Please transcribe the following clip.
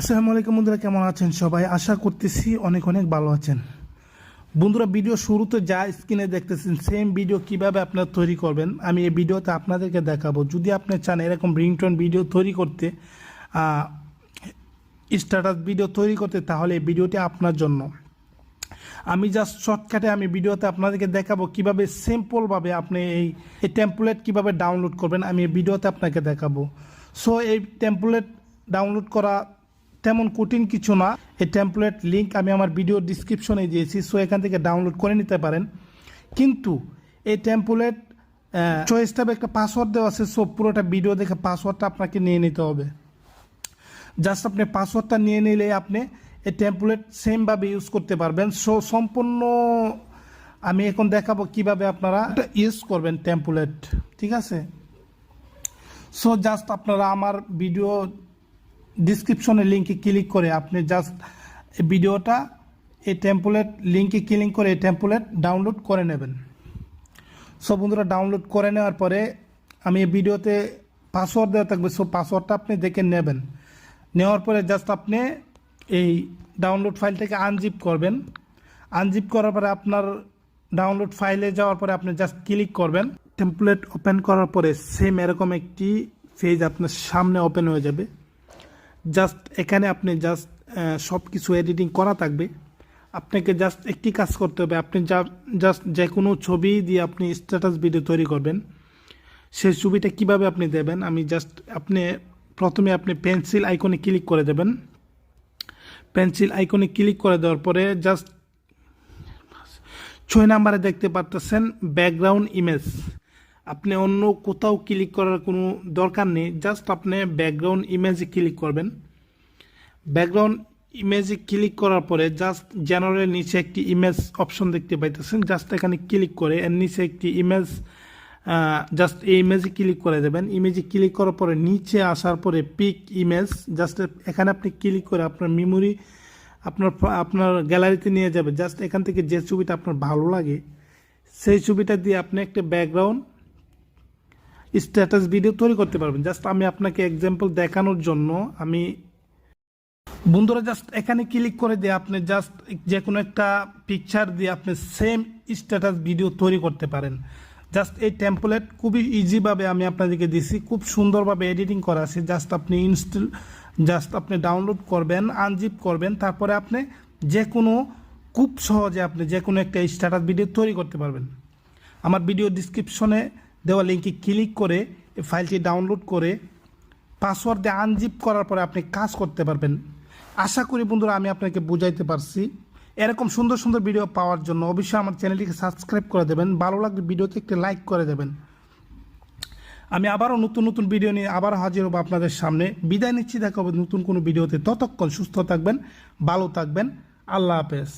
আসসালামু আলাইকুম বন্ধুরা, কেমন আছেন সবাই? আশা করতেছি অনেক অনেক ভালো আছেন। বন্ধুরা, ভিডিও শুরুতে যা স্ক্রিনে দেখতেছেন সেম ভিডিও কিভাবে আপনারা তৈরি করবেন আমি এই ভিডিওতে আপনাদেরকে দেখাবো। যদি আপনি চান এরকম রিংটোন ভিডিও তৈরি করতে, স্ট্যাটাস ভিডিও তৈরি করতে, তাহলে এই ভিডিওটি আপনার জন্য। আমি জাস্ট শর্টকাটে আমি ভিডিওতে আপনাদেরকে দেখাবো কিভাবে সিম্পলভাবে আপনি এই টেমপ্লেট কিভাবে ডাউনলোড করবেন, আমি এই ভিডিওতে আপনাকে দেখাবো। সো এই টেমপ্লেট ডাউনলোড করা তেমন কঠিন কিছু না। এই টেমপ্লেট লিঙ্ক আমি আমার ভিডিও ডিসক্রিপশনে দিয়েছি, সো এখান থেকে ডাউনলোড করে নিতে পারেন। কিন্তু এই টেমপ্লেট চয়েস ট্যাবে একটা পাসওয়ার্ড দেওয়া আছে, সো পুরোটা ভিডিও দেখে পাসওয়ার্ডটা আপনাকে নিয়ে নিতে হবে। জাস্ট আপনি পাসওয়ার্ডটা নিয়ে নিলে আপনি এই টেমপ্লেট সেমভাবে ইউজ করতে পারবেন। সো সম্পূর্ণ আমি এখন দেখাবো কিভাবে আপনারা ইউজ করবেন টেমপ্লেট, ঠিক আছে? সো জাস্ট আপনারা আমার ভিডিও ডিসক্রিপশনে লিঙ্কে ক্লিক করে আপনি জাস্ট এই ভিডিওটা এই টেমপ্লেট লিঙ্কে ক্লিক করে এই টেমপ্লেট ডাউনলোড করে নেবেন। সো বন্ধুরা, ডাউনলোড করে নেওয়ার পরে আমি এই ভিডিওতে পাসওয়ার্ড দেওয়া থাকবে, সো পাসওয়ার্ডটা আপনি দেখে নেবেন। নেওয়ার পরে জাস্ট আপনি এই ডাউনলোড ফাইলটাকে আনজিপ করবেন। আনজিপ করার পরে আপনার ডাউনলোড ফাইলে যাওয়ার পরে আপনি জাস্ট ক্লিক করবেন। টেমপ্লেট ওপেন করার পরে সেম এরকম একটি পেজ আপনার সামনে ওপেন হয়ে যাবে। জাস্ট এখানে আপনি জাস্ট সব কিছু এডিটিং করা থাকবে। আপনাকে জাস্ট একটি কাজ করতে হবে, আপনি জাস্ট যে কোনো ছবি দিয়ে আপনি স্ট্যাটাস ভিডিও তৈরি করবেন। সেই ছবিটা কিভাবে আপনি দেবেন, আমি জাস্ট প্রথমে আপনি পেন্সিল আইকনে ক্লিক করে দেবেন। পেন্সিল আইকনে ক্লিক করে দেওয়ার পরে জাস্ট 6 নাম্বারে দেখতে পারতেছেন ব্যাকগ্রাউন্ড ইমেজ। আপনি অন্য কোথাও ক্লিক করার কোনো দরকার নেই, জাস্ট আপনি ব্যাকগ্রাউন্ড ইমেজে ক্লিক করবেন। ব্যাকগ্রাউন্ড ইমেজে ক্লিক করার পরে জাস্ট জেনারেল নিচে একটি ইমেজ অপশন দেখতে পাইতেছেন, জাস্ট এখানে ক্লিক করে এর নিচে একটি ইমেজ, জাস্ট এই ইমেজে ক্লিক করে দেবেন। ইমেজে ক্লিক করার পরে নিচে আসার পরে পিক ইমেজ, জাস্ট এখানে আপনি ক্লিক করে আপনার মেমোরি আপনার গ্যালারিতে নিয়ে যাবে। জাস্ট এখান থেকে যে ছবিটা আপনার ভালো লাগে সেই ছবিটা দিয়ে আপনি একটা ব্যাকগ্রাউন্ড স্ট্যাটাস ভিডিও তৈরি করতে পারবেন। জাস্ট আমি আপনাকে এক্সাম্পল দেখানোর জন্য আমি বন্ধুরা জাস্ট এখানে ক্লিক করে দিয়ে আপনি জাস্ট যে কোনো একটা পিকচার দিয়ে আপনি সেম স্ট্যাটাস ভিডিও তৈরি করতে পারেন। জাস্ট এই টেমপ্লেট খুবই ইজিভাবে আমি আপনাদেরকে দিছি, খুব সুন্দরভাবে এডিটিং করা আছে। জাস্ট আপনি ডাউনলোড করবেন, আনজিপ করবেন, তারপরে আপনি যে কোনো খুব সহজে আপনি যে কোনো একটা স্ট্যাটাস ভিডিও তৈরি করতে পারবেন। আমার ভিডিও ডিসক্রিপশনে দেওয়া লিঙ্কে ক্লিক করে এই ফাইলটি ডাউনলোড করে পাসওয়ার্ড দিয়ে আনজিপ করার পরে আপনি কাজ করতে পারবেন। আশা করি বন্ধুরা আমি আপনাকে বুঝাইতে পারছি। এরকম সুন্দর সুন্দর ভিডিও পাওয়ার জন্য অবশ্যই আমার চ্যানেলটিকে সাবস্ক্রাইব করে দেবেন, ভালো লাগলে ভিডিওতে একটি লাইক করে দেবেন। আমি আবারও নতুন নতুন ভিডিও নিয়ে আবার হাজির হব আপনাদের সামনে। বিদায় নিচ্ছি, দেখা হবে নতুন কোনো ভিডিওতে। ততক্ষণ সুস্থ থাকবেন, ভালো থাকবেন, আল্লাহ হাফেজ।